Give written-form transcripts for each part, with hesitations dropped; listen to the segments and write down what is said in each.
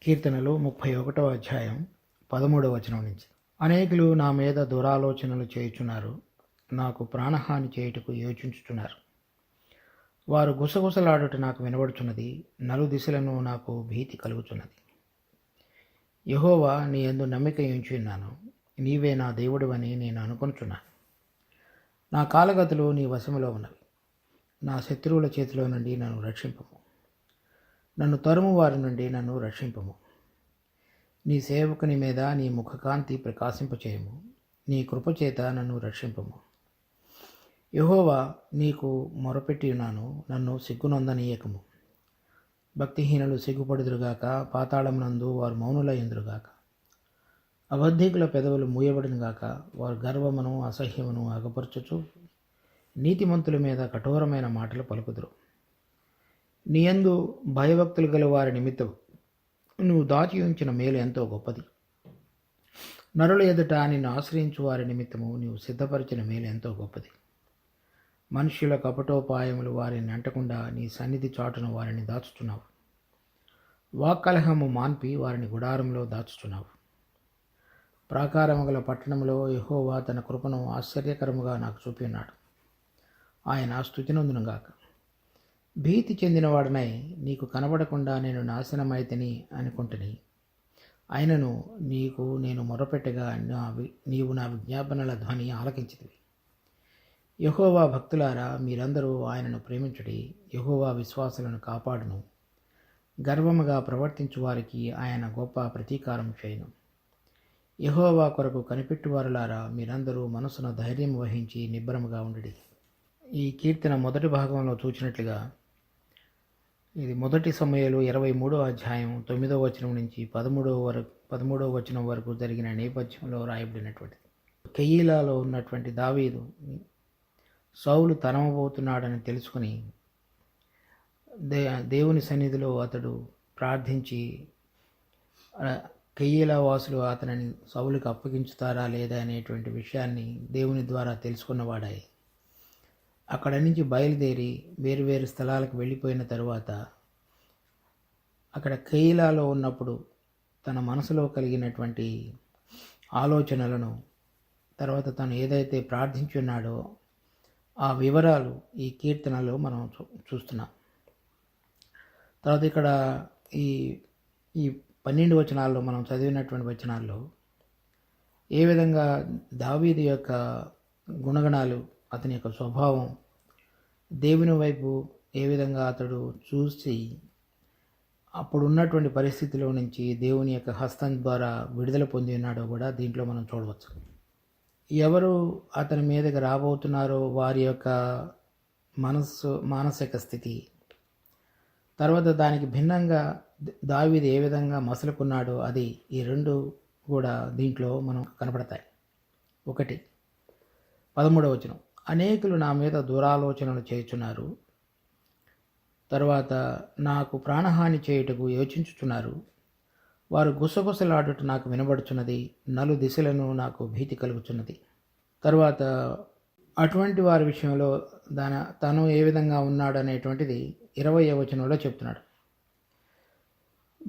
కీర్తనలు 31వ అధ్యాయం 13వ వచనం నుంచి. అనేకులు నా మీద దురాలోచనలు చేయుచున్నారు, నాకు ప్రాణహాని చేయుటకు యోచించుచున్నారు. వారు గుసగుసలాడుట నాకు వినబడుచున్నది, నలుదిశలను నాకు భీతి కలుగుచున్నది. యెహోవా, నీ యందు నమ్మిక ఉంచుచున్నాను, నీవే నా దేవుడివని నేను అనుకొనుచున్నాను. నా కాలగతులు నీ వశములో ఉన్నవి, నా శత్రువుల చేతిలో నుండి నన్ను రక్షింపము. నన్ను తరుము వారి నుండి నన్ను రక్షింపము. నీ సేవకుని మీద నీ ముఖకాంతి ప్రకాశింపచేయము, నీ కృపచేత నన్ను రక్షింపము. యెహోవా, నీకు మొరపెట్టి ఉన్నాను, నన్ను సిగ్గునొందనీయకము. భక్తిహీనులు సిగ్గుపడుదురుగాక, పాతాళమునందు వారు మౌనులయ్యుందురుగాక. అబద్ధికుల పెదవులు మూయబడినగాక, వారు గర్వమును అసహ్యమును అగపరచుచు నీతిమంతుల మీద కఠోరమైన మాటలు పలుకుదురు. నీయందు భయభక్తులు గల వారి నిమిత్తం నువ్వు దాచి ఉంచిన మేలు ఎంతో గొప్పది. నరుల ఎదుట నిన్ను ఆశ్రయించు వారి నిమిత్తము నీవు సిద్ధపరిచిన మేలు ఎంతో గొప్పది. మనుష్యుల కపటోపాయములు వారిని అంటకుండా నీ సన్నిధి చాటున వారిని దాచుచున్నావు. వాక్కలహము మాన్పి వారిని గుడారంలో దాచుచున్నావు. ప్రాకారము గల పట్టణంలో యెహోవా తన కృపను ఆశ్చర్యకరముగా నాకు చూపి ఉన్నాడు. ఆయన స్తుతినందునుగాక. భీతి చెందినవాడనై నీకు కనబడకుండా నేను నాశనమైతిని అనుకుంటుని, అయినను నీకు నేను మొరపెట్టగా నీవు నా విజ్ఞాపనల ధ్వని ఆలకించితివి. యెహోవా భక్తులారా, మీరందరూ ఆయనను ప్రేమించుడి. యెహోవా విశ్వాసులను కాపాడును. గర్వముగా ప్రవర్తించు వారికి ఆయన గొప్ప ప్రతీకారం చేయును. యెహోవా కొరకు కనిపెట్టువారులారా, మీరందరూ మనసున ధైర్యం వహించి నిబ్బరముగా ఉండుడి. ఈ కీర్తన మొదటి భాగంలో చూచినట్లుగా ఇది మొదటి సమూయేలు 23వ అధ్యాయం 9వ వచనం నుంచి 13వ వచనం వరకు జరిగిన నేపథ్యంలో రాయబడినటువంటిది. కెయీలాలో ఉన్నటువంటి దావీదు సౌలు తరమబోతున్నాడని తెలుసుకుని దేవుని సన్నిధిలో అతడు ప్రార్థించి కెయీలా వాసులు అతనిని సౌలుకి అప్పగించుతారా లేదా అనేటువంటి విషయాన్ని దేవుని ద్వారా తెలుసుకున్నవాడాయి. అక్కడ నుంచి బయలుదేరి వేరు స్థలాలకు వెళ్ళిపోయిన తరువాత అక్కడ కెయీలాలో ఉన్నప్పుడు తన మనసులో కలిగినటువంటి ఆలోచనలను, తర్వాత తను ఏదైతే ప్రార్థించున్నాడో ఆ వివరాలు ఈ కీర్తనలో మనం చూస్తున్నాం. తర్వాత ఇక్కడ ఈ 12 వచనాల్లో మనం చదివినటువంటి వచనాల్లో ఏ విధంగా దావీదు యొక్క గుణగణాలు, అతని యొక్క స్వభావం, దేవుని వైపు ఏ విధంగా అతడు చూసి అప్పుడు ఉన్నటువంటి పరిస్థితిలో నుంచి దేవుని యొక్క హస్తం ద్వారా విడుదల పొంది ఉన్నాడో కూడా దీంట్లో మనం చూడవచ్చు. ఎవరు అతని మీదకి రాబోతున్నారో వారి యొక్క మానసిక స్థితి, తర్వాత దానికి భిన్నంగా దావీదు ఏ విధంగా మసలుకున్నాడో అది ఈ రెండు కూడా దీంట్లో మనం కనపడతాయి. 1 13వ వచనం, అనేకులు నా మీద దురాలోచనలు చేయుచున్నారు, తర్వాత నాకు ప్రాణహాని చేయుటకు యోచించుచున్నారు. వారు గుసగుసలాడుట నాకు వినబడుచున్నది, నలు దిశలను నాకు భీతి కలుగుచున్నది. తర్వాత అటువంటి వారి విషయంలో తను ఏ విధంగా ఉన్నాడు అనేటువంటిది 20వ వచనంలో చెప్తున్నాడు.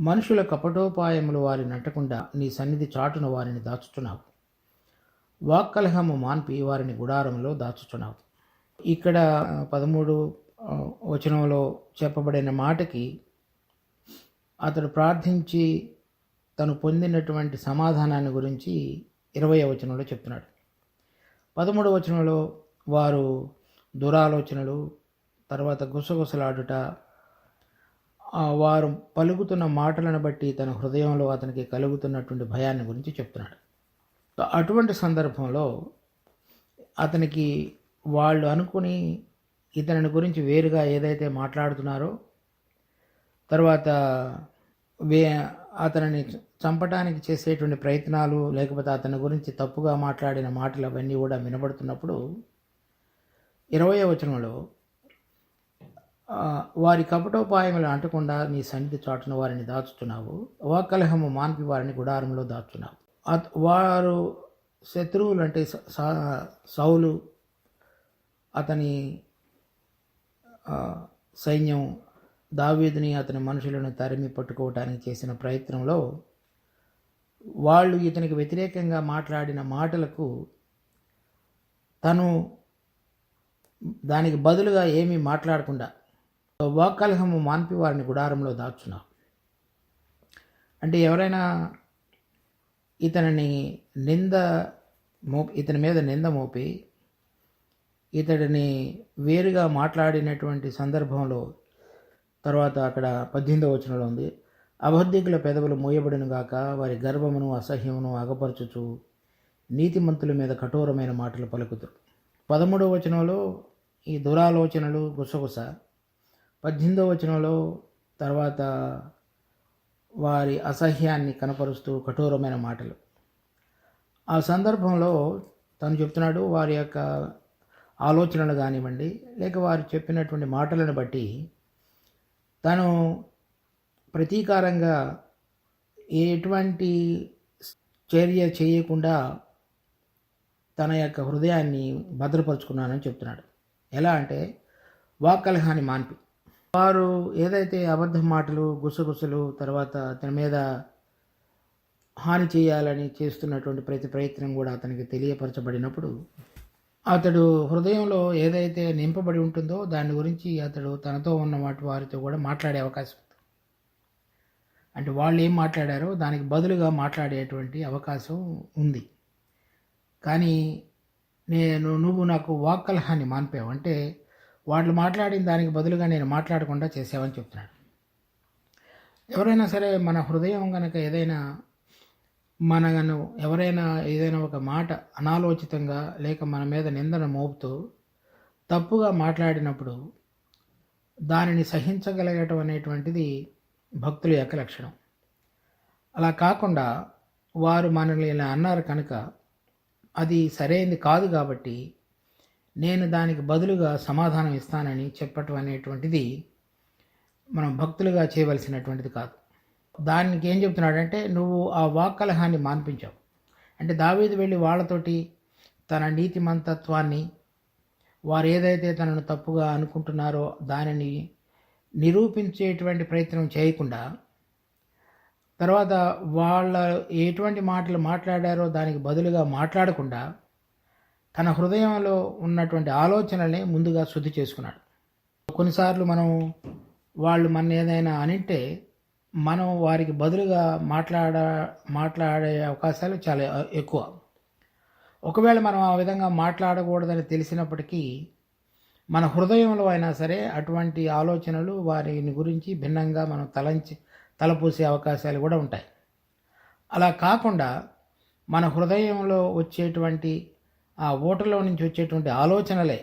మనుషుల కపటోపాయములు వారిని అంటకుండా నీ సన్నిధి చాటున వారిని దాచుచున్నావు. వాక్కలహము మాన్పి వారిని గుడారంలో దాచుచున్నావు. ఇక్కడ 13వ వచనంలో చెప్పబడిన మాటకి అతడు ప్రార్థించి తను పొందినటువంటి సమాధానాన్ని గురించి 20వ వచనంలో చెప్తున్నాడు. 13వ వచనంలో వారు దురాలోచనలు, తర్వాత గుసగుసలాడుట, వారు పలుకుతున్న మాటలను బట్టి తన హృదయంలో అతనికి కలుగుతున్నటువంటి భయాన్ని గురించి చెప్తున్నాడు. అటువంటి సందర్భంలో అతనికి వాళ్ళు అనుకుని ఇతని గురించి వేరుగా ఏదైతే మాట్లాడుతున్నారో, తర్వాత అతనిని చంపడానికి చేసేటువంటి ప్రయత్నాలు, లేకపోతే అతని గురించి తప్పుగా మాట్లాడిన మాటలు అవన్నీ కూడా వినబడుతున్నప్పుడు 20వ వచనంలో వారి కపటోపాయములు అంటకుండా నీ సన్నిధి చాటున వారిని దాచుతున్నావు. వాక్కలహము మాన్పి వారిని గుడారంలో దాచుతున్నావు. వారు శత్రువులు అంటే సౌలు, అతని సైన్యం, దావీదుని అతని మనుషులను తరిమి పట్టుకోవటానికి చేసిన ప్రయత్నంలో వాళ్ళు ఇతనికి వ్యతిరేకంగా మాట్లాడిన మాటలకు తను దానికి బదులుగా ఏమీ మాట్లాడకుండా వాక్కలహము మాన్పి వారిని గుడారంలో దాచున్నారు. అంటే ఎవరైనా ఇతని మీద నింద మోపి ఇతడిని వేరుగా మాట్లాడినటువంటి సందర్భంలో తర్వాత అక్కడ 18వ వచనంలో ఉంది, అబద్ధికుల పెదవులు మూయబడిన గాక, వారి గర్వమును అసహ్యమును అగపరచుచు నీతిమంతుల మీద కఠోరమైన మాటలు పలుకుతారు. 13వ వచనంలో ఈ దురాలోచనలు గుసగుస, 18వ వచనంలో తర్వాత వారి అసహ్యాన్ని కనపరుస్తూ కఠోరమైన మాటలు. ఆ సందర్భంలో తను చెప్తున్నాడు, వారి యొక్క ఆలోచనలు కానివ్వండి లేక వారు చెప్పినటువంటి మాటలను బట్టి తను ప్రతీకారంగా ఎటువంటి చర్య చేయకుండా తన యొక్క హృదయాన్ని భద్రపరుచుకున్నానని చెప్తున్నాడు. ఎలా అంటే వాక్కలహాన్ని మాన్పి వారు ఏదైతే అబద్ధ మాటలు గుసగుసలు తర్వాత అతని మీద హాని చేయాలని చేస్తున్నటువంటి ప్రతి ప్రయత్నం కూడా అతనికి తెలియపరచబడినప్పుడు అతడు హృదయంలో ఏదైతే నింపబడి ఉంటుందో దాని గురించి అతడు తనతో ఉన్న వారితో కూడా మాట్లాడే అవకాశం ఉంది. అంటే వాళ్ళు ఏం మాట్లాడారో దానికి బదులుగా మాట్లాడేటువంటి అవకాశం ఉంది. కానీ నువ్వు నాకు వాక్కలహాన్ని మాన్పావు అంటే వాళ్ళు మాట్లాడిన దానికి బదులుగా నేను మాట్లాడకుండా చేసావని చెప్తున్నాడు. ఎవరైనా సరే మన హృదయం కనుక ఎవరైనా ఏదైనా ఒక మాట అనాలోచితంగా లేక మన మీద నిందన మోపుతూ తప్పుగా మాట్లాడినప్పుడు దానిని సహించగలగటం అనేటువంటిది భక్తుల యొక్క లక్షణం. అలా కాకుండా వారు మనల్ని ఇలా అన్నారు కనుక అది సరైనది కాదు కాబట్టి నేను దానికి బదులుగా సమాధానం ఇస్తానని చెప్పటం అనేటువంటిది మనం భక్తులుగా చేయవలసినటువంటిది కాదు. దానికి ఏం చెప్తున్నాడంటే నువ్వు ఆ వాక్కలహాన్ని మాన్పించావు. అంటే దావీదు వెళ్ళి వాళ్ళతోటి తన నీతిమంతత్వాన్ని వారు ఏదైతే తనను తప్పుగా అనుకుంటున్నారో దానిని నిరూపించేటువంటి ప్రయత్నం చేయకుండా తర్వాత వాళ్ళ ఎటువంటి మాటలు మాట్లాడారో దానికి బదులుగా మాట్లాడకుండా తన హృదయంలో ఉన్నటువంటి ఆలోచనల్ని ముందుగా శుద్ధి చేసుకున్నాడు. కొన్నిసార్లు వాళ్ళు మన ఏదైనా అనింటే మనం వారికి బదులుగా మాట్లాడే అవకాశాలు చాలా ఎక్కువ. ఒకవేళ మనం ఆ విధంగా మాట్లాడకూడదని తెలిసినప్పటికీ మన హృదయంలో అయినా సరే అటువంటి ఆలోచనలు వారిని గురించి భిన్నంగా మనం తలపోసే అవకాశాలు కూడా ఉంటాయి. అలా కాకుండా మన హృదయంలో వచ్చేటువంటి ఆ ఓటలో నుంచి వచ్చేటువంటి ఆలోచనలే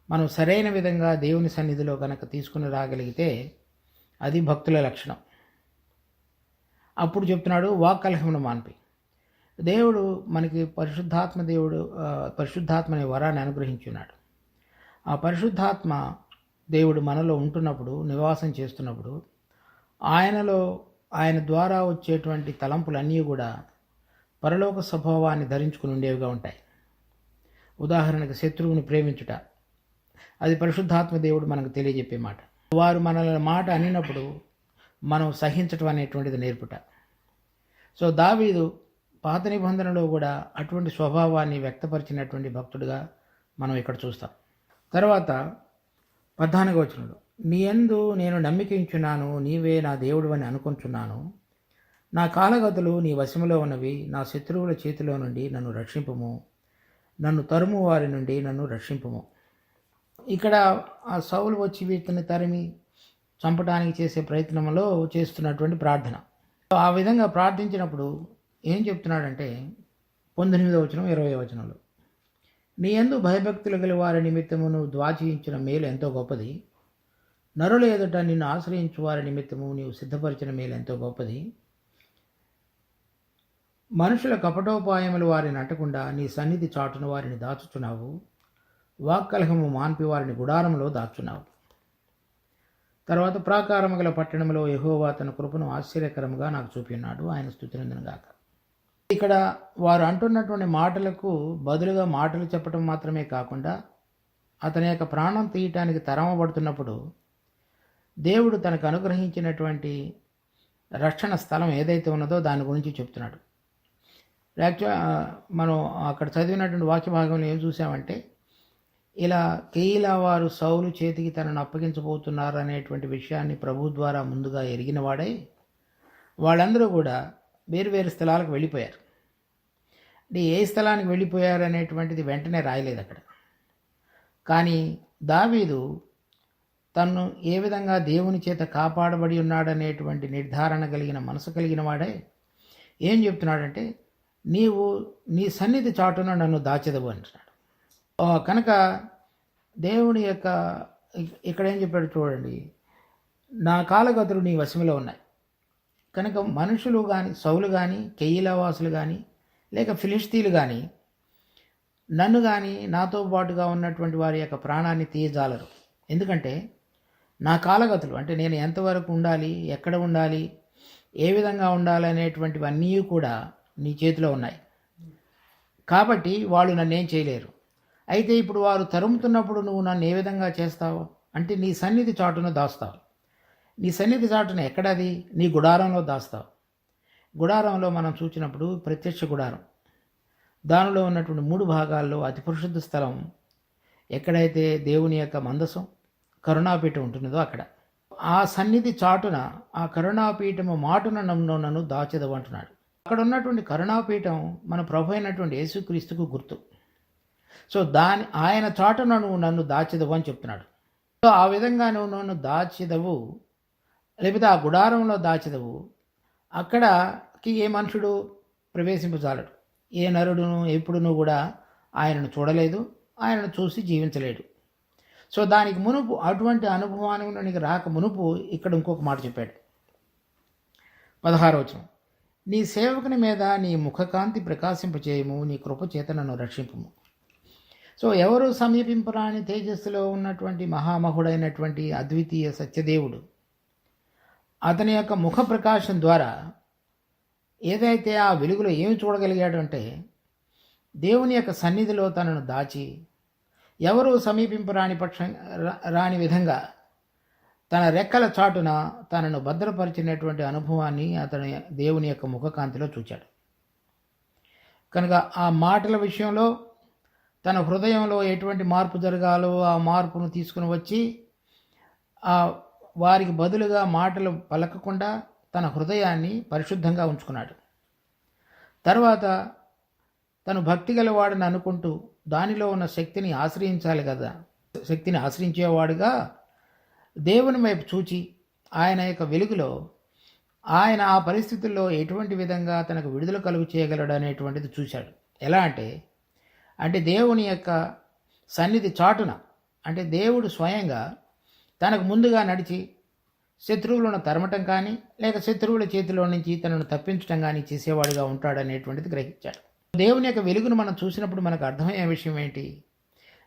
మనం సరైన విధంగా దేవుని సన్నిధిలో కనుక తీసుకుని రాగలిగితే అది భక్తుల లక్షణం. అప్పుడు చెప్తున్నాడు వాక్కలహమును మాన్పి. దేవుడు మనకి పరిశుద్ధాత్మ అనే వరాన్ని అనుగ్రహించున్నాడు. ఆ పరిశుద్ధాత్మ దేవుడు మనలో ఉంటున్నప్పుడు నివాసం చేస్తున్నప్పుడు ఆయన ద్వారా వచ్చేటువంటి తలంపులన్నీ కూడా పరలోక స్వభావాన్ని ధరించుకుని ఉండేవిగా ఉంటాయి. ఉదాహరణకు శత్రువుని ప్రేమించుట, అది పరిశుద్ధాత్మ దేవుడు మనకు తెలియజెప్పే మాట. వారు మనల్ని మాట అనినప్పుడు మనం సహించటం అనేటువంటిది నేర్పుట. సో దావీదు పాత నిబంధనలో కూడా అటువంటి స్వభావాన్ని వ్యక్తపరిచినటువంటి భక్తుడిగా మనం ఇక్కడ చూస్తాం. తర్వాత 14వ వచనంలో నీ యందు నేను నమ్మికించున్నాను, నీవే నా దేవుడు అని అనుకుంటున్నాను. నా కాలగతులు నీ వశములో ఉన్నవి, నా శత్రువుల చేతిలో నుండి నన్ను రక్షింపుము, నన్ను తరుము వారి నుండి నన్ను రక్షింపుము. ఇక్కడ ఆ సౌలు వచ్చి వీటిని తరిమి చంపడానికి చేసే ప్రయత్నంలో చేస్తున్నటువంటి ప్రార్థన. ఆ విధంగా ప్రార్థించినప్పుడు ఏం చెప్తున్నాడంటే 19వ వచనం 20వ వచనంలో నీ యందు భయభక్తులు గల వారి నిమిత్తము నువ్వు ద్వాచయించిన మేలు ఎంతో గొప్పది, నరుల ఎదుట నిన్ను ఆశ్రయించు వారి నిమిత్తము నీవు సిద్ధపరిచిన మేలు ఎంతో గొప్పది. మనుషుల కపటోపాయములు వారిని అంటకుండా నీ సన్నిధి చాటున వారిని దాచుచున్నావు, వాక్కలహము మాన్పి వారిని గుడారంలో దాచున్నావు. తర్వాత ప్రాకారము గల పట్టణంలో యెహోవా తన కృపను ఆశ్చర్యకరముగా నాకు చూపినాడు, ఆయన స్తుతినందునుగాక. ఇక్కడ వారు అంటున్నటువంటి మాటలకు బదులుగా మాటలు చెప్పడం మాత్రమే కాకుండా అతని యొక్క ప్రాణం తీయటానికి తరమబడుతున్నప్పుడు దేవుడు తనకు అనుగ్రహించినటువంటి రక్షణ స్థలం ఏదైతే ఉన్నదో దాని గురించి చెప్తున్నాడు. యాక్చువల్ మనం అక్కడ చదివినటువంటి వాక్య భాగంలో ఏం చూసామంటే, ఇలా కెయీలా వారు సౌలు చేతికి తనను అప్పగించబోతున్నారు అనేటువంటి విషయాన్ని ప్రభు ద్వారా ముందుగా ఎరిగిన వాడై వాళ్ళందరూ కూడా వేరు వేరు స్థలాలకు వెళ్ళిపోయారు. అంటే ఏ స్థలానికి వెళ్ళిపోయారు అనేటువంటిది వెంటనే రాయలేదు అక్కడ. కానీ దావీదు తను ఏ విధంగా దేవుని చేత కాపాడబడి ఉన్నాడనేటువంటి నిర్ధారణ కలిగిన మనసు కలిగిన వాడే ఏం చెప్తున్నాడంటే, నీవు నీ సన్నిధి చాటున నన్ను దాచెదవు అంటున్నాడు. కనుక దేవుని యొక్క ఇక్కడ ఏం చెప్పాడు చూడండి, నా కాలగతులు నీ వశములో ఉన్నాయి. కనుక మనుషులు కానీ, సౌలు కానీ, కెయీలావాసులు కానీ, లేక ఫిలిస్తీన్లు కానీ నన్ను కానీ నాతో పాటుగా ఉన్నటువంటి వారి యొక్క ప్రాణాన్ని తీయజాలరు. ఎందుకంటే నా కాలగతులు అంటే నేను ఎంతవరకు ఉండాలి, ఎక్కడ ఉండాలి, ఏ విధంగా ఉండాలి అనేటువంటివన్నీ కూడా నీ చేతిలో ఉన్నాయి. కాబట్టి వాళ్ళు నన్నేం చేయలేరు. అయితే ఇప్పుడు వారు తరుముతున్నప్పుడు నువ్వు నన్ను ఏ విధంగా చేస్తావు అంటే, నీ సన్నిధి చాటును దాస్తావు. నీ సన్నిధి చాటున ఎక్కడది? నీ గుడారంలో దాస్తావు. గుడారంలో మనం చూసినప్పుడు ప్రత్యక్ష గుడారం, దానిలో ఉన్నటువంటి 3 భాగాల్లో అతి పరిశుద్ధ స్థలం ఎక్కడైతే దేవుని యొక్క మందసం కరుణాపీఠం ఉంటున్నదో అక్కడ. ఆ సన్నిధి చాటున ఆ కరుణాపీఠము మాటున నన్ను దాచెదవు అంటున్నాడు. అక్కడ ఉన్నటువంటి కరుణాపీఠం మన ప్రభు అయినటువంటి యేసుక్రీస్తుకు గుర్తు. సో ఆయన చాటున నువ్వు నన్ను దాచెదవు అని చెప్తున్నాడు. సో ఆ విధంగా నువ్వు నన్ను దాచెదవు, లేకపోతే ఆ గుడారంలో దాచెదవు. అక్కడకి ఏ మనుషుడు ప్రవేశింపజాలడు. ఏ నరుడును ఎప్పుడునూ కూడా ఆయనను చూడలేదు, ఆయనను చూసి జీవించలేడు. సో దానికి మునుపు, అటువంటి అనుభవానికి రాక మునుపు ఇక్కడ ఇంకొక మాట చెప్పాడు. 16వ వచనం, నీ సేవకుని మీద నీ ముఖకాంతి ప్రకాశింపచేయము, నీ కృప చేత నన్ను రక్షింపుము. సో ఎవరు సమీపింపరాని తేజస్సులో ఉన్నటువంటి మహామహుడైనటువంటి అద్వితీయ సత్యదేవుడు అతని యొక్క ముఖ ప్రకాశం ద్వారా ఏదైతే ఆ వెలుగులో ఏమి చూడగలిగాడు అంటే, దేవుని యొక్క సన్నిధిలో తనను దాచి ఎవరు సమీపింపరాని రాని విధంగా తన రెక్కల చాటున తనను భద్రపరిచినటువంటి అనుభవాన్ని అతని దేవుని యొక్క ముఖకాంతిలో చూచాడు. కనుక ఆ మాటల విషయంలో తన హృదయంలో ఎటువంటి మార్పు జరగాలో ఆ మార్పును తీసుకుని వచ్చి వారికి బదులుగా మాటలు పలకకుండా తన హృదయాన్ని పరిశుద్ధంగా ఉంచుకున్నాడు. తర్వాత తను భక్తి గలవాడని అనుకుంటూ దానిలో ఉన్న శక్తిని ఆశ్రయించాలి కదా, శక్తిని ఆశ్రయించేవాడుగా దేవుని వైపు చూచి ఆయన యొక్క వెలుగులో ఆయన ఆ పరిస్థితుల్లో ఎటువంటి విధంగా తనకు విడుదల కలుగు చేయగలడు అనేటువంటిది చూశాడు. ఎలా అంటే దేవుని యొక్క సన్నిధి చాటున, అంటే దేవుడు స్వయంగా తనకు ముందుగా నడిచి శత్రువులను తరమటం కానీ, లేక శత్రువుల చేతిలో నుంచి తనను తప్పించడం కానీ చేసేవాడిగా ఉంటాడనేటువంటిది గ్రహించాడు. దేవుని యొక్క వెలుగును మనం చూసినప్పుడు మనకు అర్థమయ్యే విషయం ఏంటి?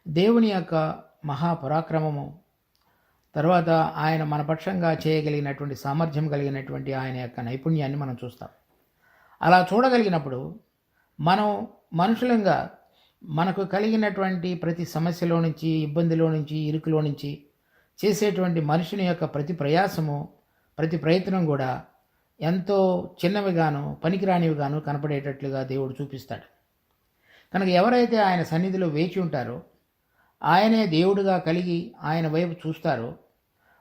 దేవుని యొక్క మహాపరాక్రమము, తర్వాత ఆయన మన పక్షంగా చేయగలిగినటువంటి సామర్థ్యం కలిగినటువంటి ఆయన యొక్క నైపుణ్యాన్ని మనం చూస్తాం. అలా చూడగలిగినప్పుడు మనం మనుషులంగా మనకు కలిగినటువంటి ప్రతి సమస్యలో నుంచి, ఇబ్బందిలో నుంచి, ఇరుకులో నుంచి చేసేటువంటి మనుషుని యొక్క ప్రతి ప్రయాసము, ప్రతి ప్రయత్నం కూడా ఎంతో చిన్నవిగాను, పనికిరానివిగాను కనపడేటట్లుగా దేవుడు చూపిస్తాడు. కనుక ఎవరైతే ఆయన సన్నిధిలో వేచి ఉంటారో, ఆయనే దేవుడుగా కలిగి ఆయన వైపు చూస్తారో,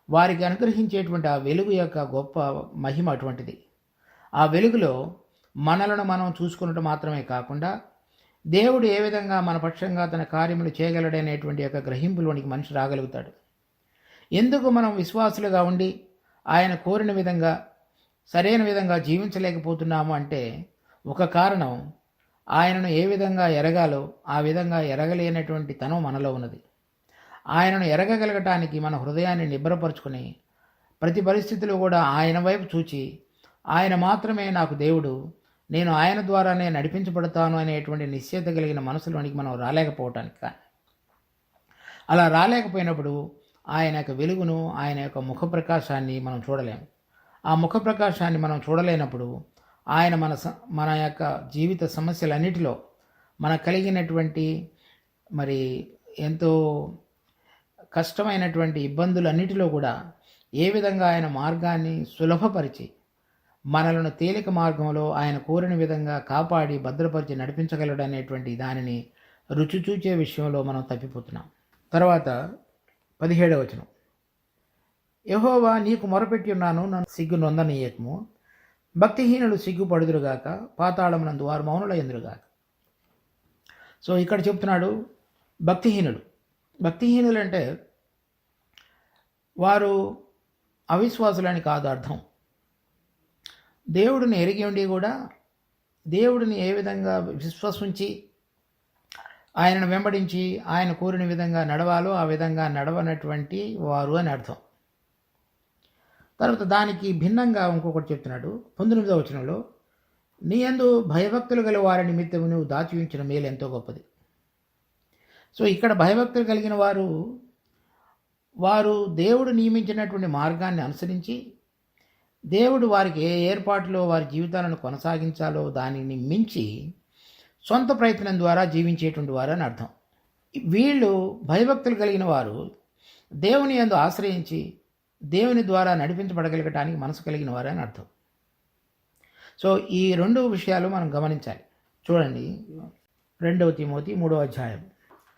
వారికి అనుగ్రహించేటువంటి ఆ వెలుగు యొక్క గొప్ప మహిమ అటువంటిది. ఆ వెలుగులో మనలను మనం చూసుకున్నట్టు మాత్రమే కాకుండా, దేవుడు ఏ విధంగా మన పక్షంగా తన కార్యములు చేయగలడనేటువంటి యొక్క గ్రహింపులోనికి మనిషి రాగలుగుతాడు. ఎందుకు మనం విశ్వాసులుగా ఉండి ఆయన కోరిన విధంగా సరైన విధంగా జీవించలేకపోతున్నాము అంటే, ఒక కారణం ఆయనను ఏ విధంగా ఎరగాలో ఆ విధంగా ఎరగలేనటువంటి తనం మనలో ఉన్నది. ఆయనను ఎరగగలగటానికి మన హృదయాన్ని నిబ్బరపరుచుకుని ప్రతి పరిస్థితిలో కూడా ఆయన వైపు చూచి, ఆయన మాత్రమే నాకు దేవుడు, నేను ఆయన ద్వారానే నడిపించబడతాను అనేటువంటి నిశ్చయిత కలిగిన మనసులోనికి మనం రాలేకపోవటానికి కానీ, అలా రాలేకపోయినప్పుడు ఆయన యొక్క వెలుగును, ఆయన యొక్క ముఖ ప్రకాశాన్ని మనం చూడలేము. ఆ ముఖ ప్రకాశాన్ని మనం చూడలేనప్పుడు ఆయన మన యొక్క జీవిత సమస్యలన్నిటిలో మనకు కలిగినటువంటి ఎంతో కష్టమైనటువంటి ఇబ్బందులన్నిటిలో కూడా ఏ విధంగా ఆయన మార్గాన్ని సులభపరిచి మనలను తేలిక మార్గంలో ఆయన కోరిన విధంగా కాపాడి భద్రపరిచి నడిపించగలడు అనేటువంటి దానిని రుచి చూచే విషయంలో మనం తప్పిపోతున్నాం. తర్వాత 17వ వచనం, యెహోవా నీకు మొరపెట్టి ఉన్నాను, నన్ను సిగ్గు నొందనీయకము. భక్తిహీనులు సిగ్గుపడుదురుగాక, పాతాళమునందు వారు మౌనులయ్యుందురుగాక. సో ఇక్కడ చెప్తున్నాడు భక్తిహీనులు అంటే వారు అవిశ్వాసులని కాదు అర్థం. దేవుడిని ఎరిగి ఉండి కూడా దేవుడిని ఏ విధంగా విశ్వసించి ఆయనను వెంబడించి ఆయన కోరిన విధంగా నడవాలో ఆ విధంగా నడవనటువంటి వారు అని అర్థం. తర్వాత దానికి భిన్నంగా ఇంకొకటి చెప్తున్నాడు 19వ వచనంలో, నీ యందు భయభక్తులు గల వారి నిమిత్తము నువ్వు దాచి ఉంచిన మేలు ఎంతో గొప్పది. సో ఇక్కడ భయభక్తులు కలిగిన వారు దేవుడు నియమించినటువంటి మార్గాన్ని అనుసరించి దేవుడు వారికి ఏ ఏర్పాటులో వారి జీవితాలను కొనసాగించాలో దానిని మించి సొంత ప్రయత్నం ద్వారా జీవించేటువంటి వారు అని అర్థం. వీళ్ళు భయభక్తులు కలిగిన వారు దేవుని యందు ఆశ్రయించి దేవుని ద్వారా నడిపించబడగలగటానికి మనసు కలిగిన వారు అని అర్థం. సో ఈ రెండు విషయాలు మనం గమనించాలి. చూడండి 2 తిమోతి 3వ అధ్యాయం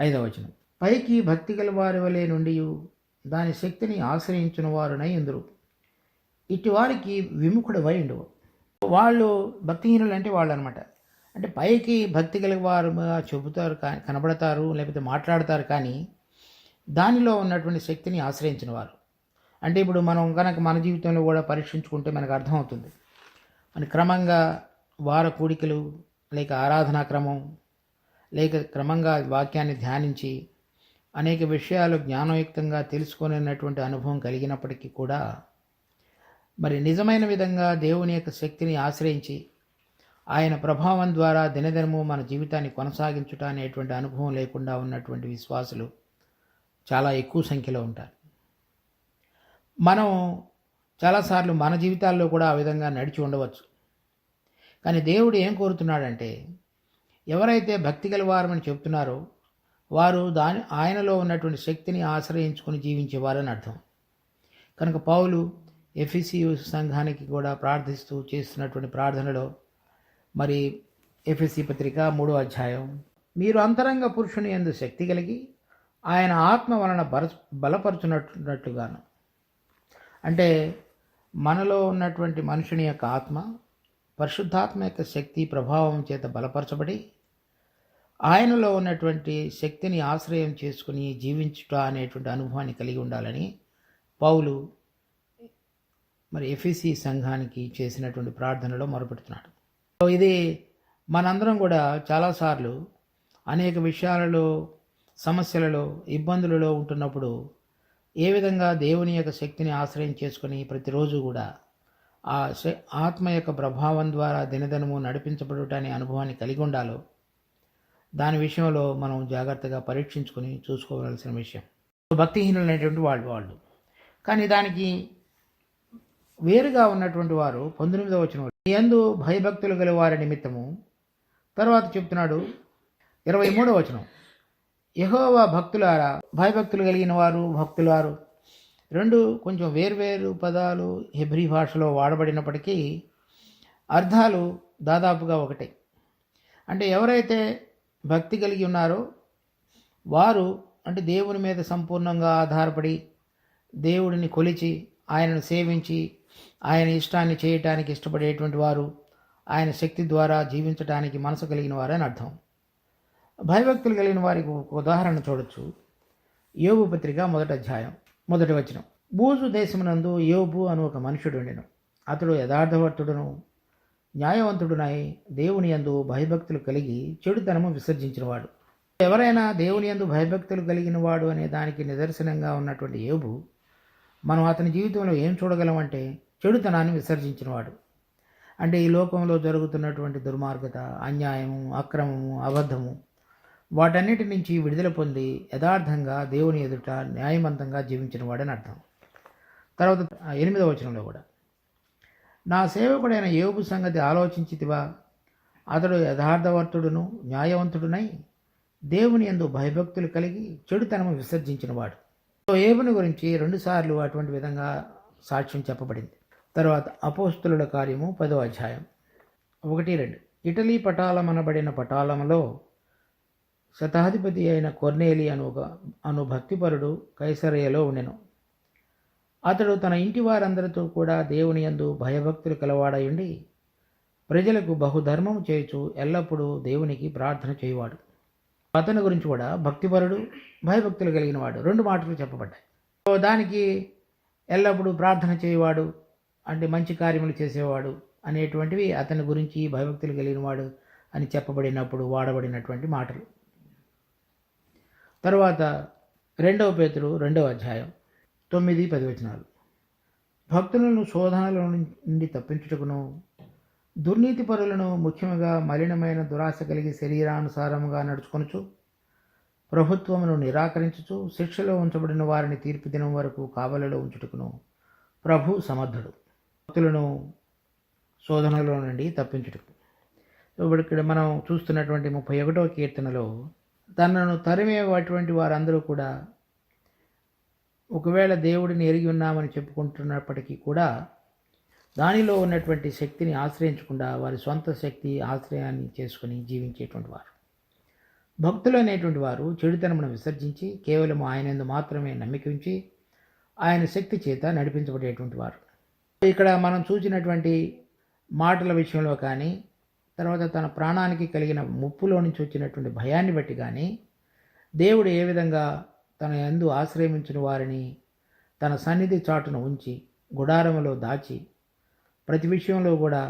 5వ వచనం, పైకి భక్తి గల వారి వలె నుండి దాని శక్తిని ఆశ్రయించిన వారునై ఎందురు, ఇటు వారికి విముఖుడవై ఉండవు. వాళ్ళు భక్తిహీనులు అంటే వాళ్ళు అనమాట. అంటే పైకి భక్తి గల వారుగా చెబుతారు, కనబడతారు, లేకపోతే మాట్లాడతారు, కానీ దానిలో ఉన్నటువంటి శక్తిని ఆశ్రయించిన వారు. అంటే ఇప్పుడు మనం కనుక మన జీవితంలో కూడా పరీక్షించుకుంటే మనకు అర్థమవుతుంది. మన క్రమంగా వార కూడికలు లేక ఆరాధనా క్రమం లేక క్రమంగా వాక్యాన్ని ధ్యానించి అనేక విషయాలు జ్ఞానయుక్తంగా తెలుసుకునేటువంటి అనుభవం కలిగినప్పటికీ కూడా మరి నిజమైన విధంగా దేవుని యొక్క శక్తిని ఆశ్రయించి ఆయన ప్రభావం ద్వారా దినదినము మన జీవితాన్ని కొనసాగించుట అనేటువంటి అనుభవం లేకుండా ఉన్నటువంటి విశ్వాసులు చాలా ఎక్కువ సంఖ్యలో ఉంటారు. మనం చాలాసార్లు మన జీవితాల్లో కూడా ఆ విధంగా నడిచి ఉండవచ్చు. కానీ దేవుడు ఏం కోరుతున్నాడంటే ఎవరైతే భక్తి గల వారమని చెప్తున్నారో వారు ఆయనలో ఉన్నటువంటి శక్తిని ఆశ్రయించుకొని జీవించేవారని అర్థం. కనుక పౌలు ఎఫెసీ సంఘానికి కూడా ప్రార్థిస్తూ చేస్తున్నటువంటి ప్రార్థనలో మరి ఎఫెసీ పత్రిక 3వ అధ్యాయం, మీరు అంతరంగ పురుషుని యందు శక్తి కలిగి ఆయన ఆత్మ వలన బలపరుచున్నట్లుగాను. అంటే మనలో ఉన్నటువంటి మనుషుని యొక్క ఆత్మ పరిశుద్ధాత్మ యొక్క శక్తి ప్రభావం చేత బలపరచబడి ఆయనలో ఉన్నటువంటి శక్తిని ఆశ్రయం చేసుకుని జీవించుట అనేటువంటి అనుభవాన్ని కలిగి ఉండాలని పౌలు మరి ఎఫెసీ సంఘానికి చేసినటువంటి ప్రార్థనలో మొరపెడుతున్నాడు. ఇది మనందరం కూడా చాలాసార్లు అనేక విషయాలలో, సమస్యలలో, ఇబ్బందులలో ఉంటున్నప్పుడు ఏ విధంగా దేవుని యొక్క శక్తిని ఆశ్రయం చేసుకుని ప్రతిరోజు కూడా ఆ ఆత్మ యొక్క ప్రభావం ద్వారా దినదినము నడిపించబడుటనే అనుభవాన్ని కలిగి ఉండాలో దాని విషయంలో మనం జాగ్రత్తగా పరీక్షించుకొని చూసుకోవాల్సిన విషయం. భక్తిహీనులైనటువంటి వాళ్ళు కానీ దానికి వేరుగా ఉన్నటువంటి వారు 19వ వచనం, యందు భయభక్తులు గల వారి నిమిత్తము. తర్వాత చెప్తున్నాడు 23వ వచనం, యెహోవా భక్తులారా. భయభక్తులు కలిగిన వారు, భక్తులారు రెండు కొంచెం వేర్వేరు పదాలు హెబ్రీ భాషలో వాడబడినప్పటికీ అర్థాలు దాదాపుగా ఒకటే. అంటే ఎవరైతే భక్తి కలిగి ఉన్నారో వారు అంటే దేవుని మీద సంపూర్ణంగా ఆధారపడి దేవుడిని కొలిచి ఆయనను సేవించి ఆయన ఇష్టాన్ని చేయటానికి ఇష్టపడేటువంటి వారు, ఆయన శక్తి ద్వారా జీవించడానికి మనసు కలిగిన వారని అర్థం. భయభక్తులు కలిగిన వారికి ఒక ఉదాహరణ చూడొచ్చు. యోబు పత్రిక 1వ అధ్యాయం 1వ వచనం, బూజు దేశమునందు యోబు అను ఒక మనుషుడు ఉండెను. అతడు యథార్థవర్తుడును న్యాయవంతుడునై దేవుని యందు భయభక్తులు కలిగి చెడుతనము విసర్జించినవాడు. ఎవరైనా దేవుని యందు భయభక్తులు కలిగిన వాడు అనే దానికి నిదర్శనంగా ఉన్నటువంటి యోబు మనం అతని జీవితంలో ఏం చూడగలమంటే చెడుతనాన్ని విసర్జించినవాడు. అంటే ఈ లోకంలో జరుగుతున్నటువంటి దుర్మార్గత, అన్యాయము, అక్రమము, అబద్ధము వాటన్నిటి నుంచి విడుదల పొంది యథార్థంగా దేవుని ఎదుట న్యాయవంతంగా జీవించిన వాడని అర్థం. తర్వాత 8వ వచనంలో కూడా, నా సేవకుడైన యోబు సంగతి ఆలోచించితివా, అతడు యథార్థవర్తుడును న్యాయవంతుడునై దేవుని యందు భయభక్తులు కలిగి చెడుతనము విసర్జించినవాడు. యోబుని గురించి 2 సార్లు అటువంటి విధంగా సాక్ష్యం చెప్పబడింది. తర్వాత అపోస్తులుల కార్యము 10వ అధ్యాయం 1-2. ఇటలీ పటాలమనబడిన పటాలములో శతాధిపతి అయిన కొర్నేలి అను భక్తిపరుడు కైసరయలో ఉండెను. అతడు తన ఇంటి వారందరితో కూడా దేవుని యందు భయభక్తులు కలవాడయుండి ప్రజలకు బహుధర్మము చేయుచు ఎల్లప్పుడూ దేవునికి ప్రార్థన చేయువాడు. అతని గురించి కూడా భక్తిపరుడు, భయభక్తులు కలిగిన వాడు 2 మాటలు చెప్పబడ్డాయి. దానికి ఎల్లప్పుడూ ప్రార్థన చేయవాడు అంటే మంచి కార్యములు చేసేవాడు అనేటువంటివి అతని గురించి భయభక్తులు కలిగిన వాడు అని చెప్పబడినప్పుడు వాడబడినటువంటి మాటలు. తర్వాత 2 పేతురు 2వ అధ్యాయం 9-10 వచనాలు. భక్తులను శోధనల నుండి తప్పించుటకును, దుర్నీతి పరులను ముఖ్యముగా మలినమైన దురాశ కలిగి శరీరానుసారముగా నడుచుకొనుచు, ప్రభుత్వమును నిరాకరించుచు, శిక్షలో ఉంచబడిన వారిని తీర్పు దినం వరకు కావలిలో ఉంచుటకును ప్రభు సమర్థుడు. భక్తులను శోధనలో నుండి తప్పించుటకు. ఇప్పుడు ఇక్కడ మనం చూస్తున్నటువంటి 31వ కీర్తనలో తనను తరిమేటువంటి వారందరూ కూడా ఒకవేళ దేవుడిని ఎరిగి ఉన్నామని చెప్పుకుంటున్నప్పటికీ కూడా దానిలో ఉన్నటువంటి శక్తిని ఆశ్రయించకుండా వారి సొంత శక్తి ఆశ్రయాన్ని చేసుకుని జీవించేటువంటి వారు. భక్తులు అనేటువంటి వారు చెడుతనమును విసర్జించి కేవలం ఆయనందు మాత్రమే నమ్మిక ఉంచి ఆయన శక్తి చేత నడిపించబడేటువంటి వారు. ఇక్కడ మనం చూసినటువంటి మాటల విషయంలో కానీ, తర్వాత తన ప్రాణానికి కలిగిన ముప్పులో నుంచి వచ్చినటువంటి భయాన్ని బట్టి కానీ, దేవుడు ఏ విధంగా తన యందు ఆశ్రయించిన వారిని తన సన్నిధి చాటును ఉంచి గుడారములో దాచి ప్రతి విషయంలో కూడా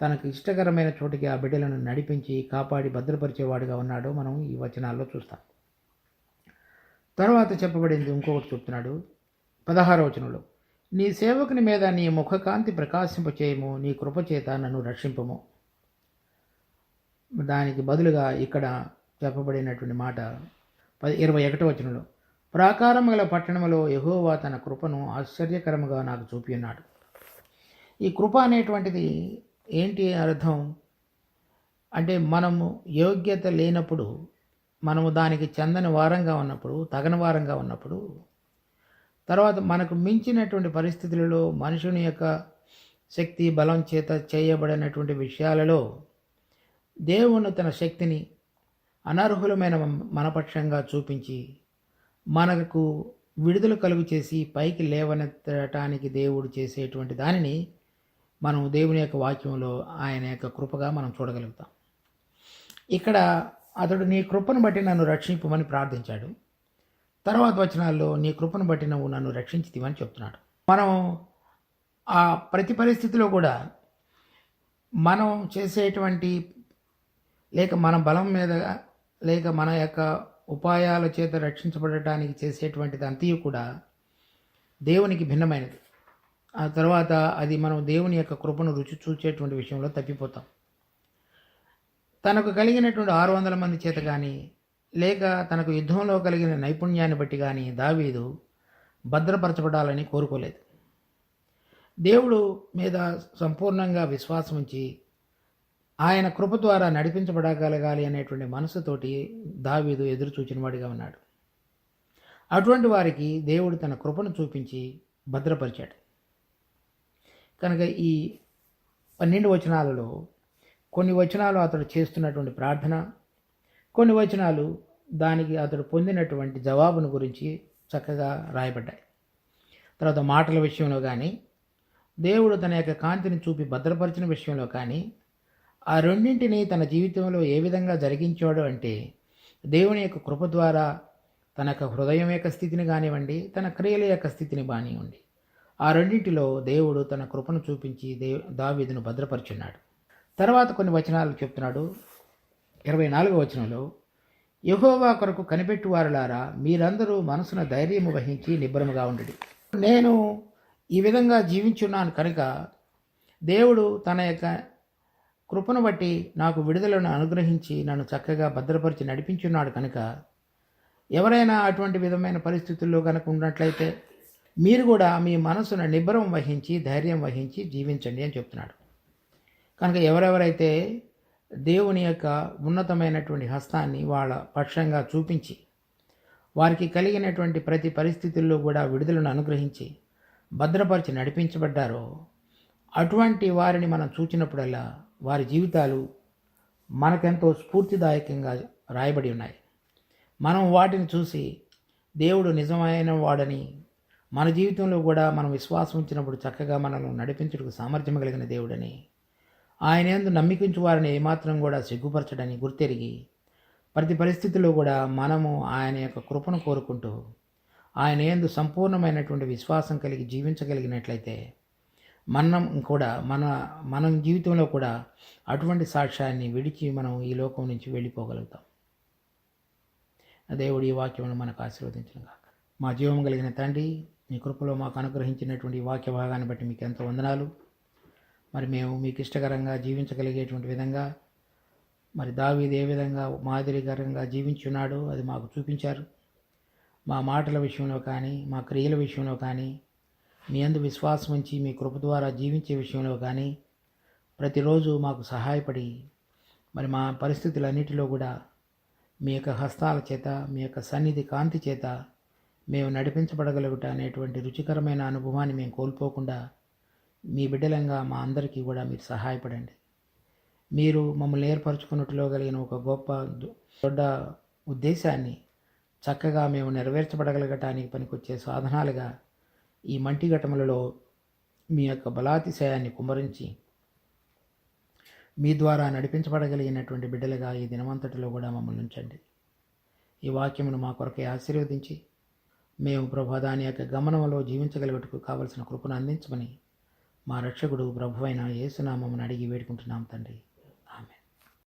తనకు ఇష్టకరమైన చోటికి ఆ బిడ్డలను నడిపించి కాపాడి భద్రపరిచేవాడుగా ఉన్నాడో మనం ఈ వచనాల్లో చూస్తాం. తర్వాత చెప్పబడింది ఇంకొకటి చెప్తున్నాడు 16వ వచనంలో, నీ సేవకుని మీద నీ ముఖకాంతి ప్రకాశింపచేయము, నీ కృపచేత నన్ను రక్షింపము. దానికి బదులుగా ఇక్కడ చెప్పబడినటువంటి మాట 21వ వచనంలో, ప్రాకారం గల పట్టణములో యెహోవా తన కృపను ఆశ్చర్యకరముగా నాకు చూపి ఉన్నాడు. ఈ కృప అనేటువంటిది ఏంటి అర్థం అంటే, మనము యోగ్యత లేనప్పుడు, మనము దానికి చెందని వారంగా ఉన్నప్పుడు, తగని వారంగా ఉన్నప్పుడు, తర్వాత మనకు మించినటువంటి పరిస్థితులలో మనుషుని యొక్క శక్తి బలం చేత చేయబడినటువంటి విషయాలలో దేవుని తన శక్తిని అనర్హులమైన మనపక్షంగా చూపించి మనకు విడుదల కలుగు చేసి పైకి లేవనెత్తడానికి దేవుడు చేసేటువంటి దానిని మనం దేవుని యొక్క వాక్యంలో ఆయన యొక్క కృపగా మనం చూడగలుగుతాం. ఇక్కడ అతడు నీ కృపను బట్టి నన్ను రక్షింపమని ప్రార్థించాడు. తర్వాత వచనాల్లో నీ కృపను బట్టి నువ్వు నన్ను రక్షించితివని చెప్తున్నాడు. మనం ఆ ప్రతి పరిస్థితిలో కూడా మనం చేసేటువంటి లేక మన బలం మీద లేక మన యొక్క ఉపాయాల చేత రక్షించబడటానికి చేసేటువంటిది అంతయు కూడా దేవునికి భిన్నమైనది. ఆ తర్వాత అది మనం దేవుని యొక్క కృపను రుచి చూచేటువంటి విషయంలో తప్పిపోతాం. తనకు కలిగినటువంటి 600 మంది చేత కానీ లేక తనకు యుద్ధంలో కలిగిన నైపుణ్యాన్ని బట్టి కానీ దావీదు భద్రపరచబడాలని కోరుకోలేదు. దేవుడు మీద సంపూర్ణంగా విశ్వాసం ఉంచి ఆయన కృప ద్వారా నడిపించబడగలగాలి అనేటువంటి మనసుతోటి దావీదు ఎదురు చూచిన వాడిగా ఉన్నాడు. అటువంటి వారికి దేవుడు తన కృపను చూపించి భద్రపరిచాడు. కనుక ఈ 12 వచనాలలో కొన్ని వచనాలు అతడు చేస్తున్నటువంటి ప్రార్థన, కొన్ని వచనాలు దానికి అతడు పొందినటువంటి జవాబును గురించి చక్కగా రాయబడ్డాయి. తర్వాత మాటల విషయంలో కానీ, దేవుడు తన యొక్క కాంతిని చూపి భద్రపరిచిన విషయంలో కానీ, ఆ రెండింటినీ తన జీవితంలో ఏ విధంగా జరిగించాడు అంటే దేవుని యొక్క కృప ద్వారా తన యొక్క హృదయం యొక్క స్థితిని కానివ్వండి, తన క్రియల యొక్క స్థితిని కానివ్వండి, ఆ రెండింటిలో దేవుడు తన కృపను చూపించి దావీదును భద్రపరిచున్నాడు. తర్వాత కొన్ని వచనాలు చెప్తున్నాడు. 24వ వచనంలో, యెహోవా కొరకు కనిపెట్టువారులారా మీరందరూ మనసున ధైర్యము వహించి నిబ్బరముగా ఉండుడి. నేను ఈ విధంగా జీవించున్నాను కనుక దేవుడు తన యొక్క కృపను బట్టి నాకు విడుదలను అనుగ్రహించి నన్ను చక్కగా భద్రపరిచి నడిపించున్నాడు కనుక ఎవరైనా అటువంటి విధమైన పరిస్థితుల్లో కనుక ఉన్నట్లయితే మీరు కూడా మీ మనసును నిబ్బరం వహించి ధైర్యం వహించి జీవించండి అని చెప్తున్నాడు. కనుక ఎవరెవరైతే దేవుని యొక్క ఉన్నతమైనటువంటి హస్తాన్ని వాళ్ళ పక్షంగా చూపించి వారికి కలిగినటువంటి ప్రతి పరిస్థితుల్లో కూడా విడుదలను అనుగ్రహించి భద్రపరిచి నడిపించబడ్డారో అటువంటి వారిని మనం చూచినప్పుడల్లా వారి జీవితాలు మనకెంతో స్ఫూర్తిదాయకంగా రాయబడి ఉన్నాయి. మనం వాటిని చూసి దేవుడు నిజమైన వాడని, మన జీవితంలో కూడా మనం విశ్వాసం ఉంచినప్పుడు చక్కగా మనల్ని నడిపించుటకు సామర్థ్యం కలిగిన దేవుడని, ఆయన యందు నమ్మికించు వారిని ఏమాత్రం కూడా సిగ్గుపరచడని గుర్తెరిగి ప్రతి పరిస్థితిలో కూడా మనము ఆయన యొక్క కృపను కోరుకుంటూ ఆయన యందు సంపూర్ణమైనటువంటి విశ్వాసం కలిగి జీవించగలిగినట్లయితే మనం జీవితంలో కూడా అటువంటి సాక్ష్యాన్ని విడిచి మనం ఈ లోకం నుంచి వెళ్ళిపోగలుగుతాం. దేవుడు ఈ వాక్యమును మనకు ఆశీర్వదించును గాక. మా జీవం కలిగిన తండ్రి, మీ కృపలో మాకు అనుగ్రహించినటువంటి వాక్య భాగాన్ని బట్టి మీకు ఎంతో వందనాలు. మరి మేము మీకు ఇష్టకరంగా జీవించగలిగేటువంటి విధంగా, మరి దావీదు ఏ విధంగా మాదిరికరంగా జీవించున్నాడో అది మాకు చూపించారు. మా మాటల విషయంలో కానీ, మా క్రియల విషయంలో కానీ, మీ యందు విశ్వాసం ఉంచి మీ కృప ద్వారా జీవించే విషయంలో కానీ ప్రతిరోజు మాకు సహాయపడి, మరి మా పరిస్థితులన్నిటిలో కూడా మీ యొక్క హస్తాల చేత, మీ యొక్క సన్నిధి కాంతి చేత మేము నడిపించబడగలుగుట అనేటువంటి రుచికరమైన అనుభవాన్ని మేము కోల్పోకుండా మీ బిడ్డలంగా మా అందరికీ కూడా మీరు సహాయపడండి. మీరు మమ్మల్ని ఏర్పరచుకున్నట్టులో కలిగిన ఒక దొడ్డ ఉద్దేశాన్ని చక్కగా మేము నెరవేర్చబడగలగటానికి పనికొచ్చే సాధనాలుగా ఈ మంటి ఘటములలో మీ యొక్క బలాతిశయాన్ని కుమ్మరించి మీ ద్వారా నడిపించబడగలిగినటువంటి బిడ్డలుగా ఈ దినమంతటిలో కూడా మమ్మల్ని ఉంచండి. ఈ వాక్యమును మా కొరకే ఆశీర్వదించి మేము ప్రభు దాని యొక్క గమనంలో జీవించగలుగుటకు కావలసిన కృపను అందించమని మా రక్షకుడు ప్రభువైన యేసునామమును అడిగి వేడుకుంటున్నాం తండ్రి.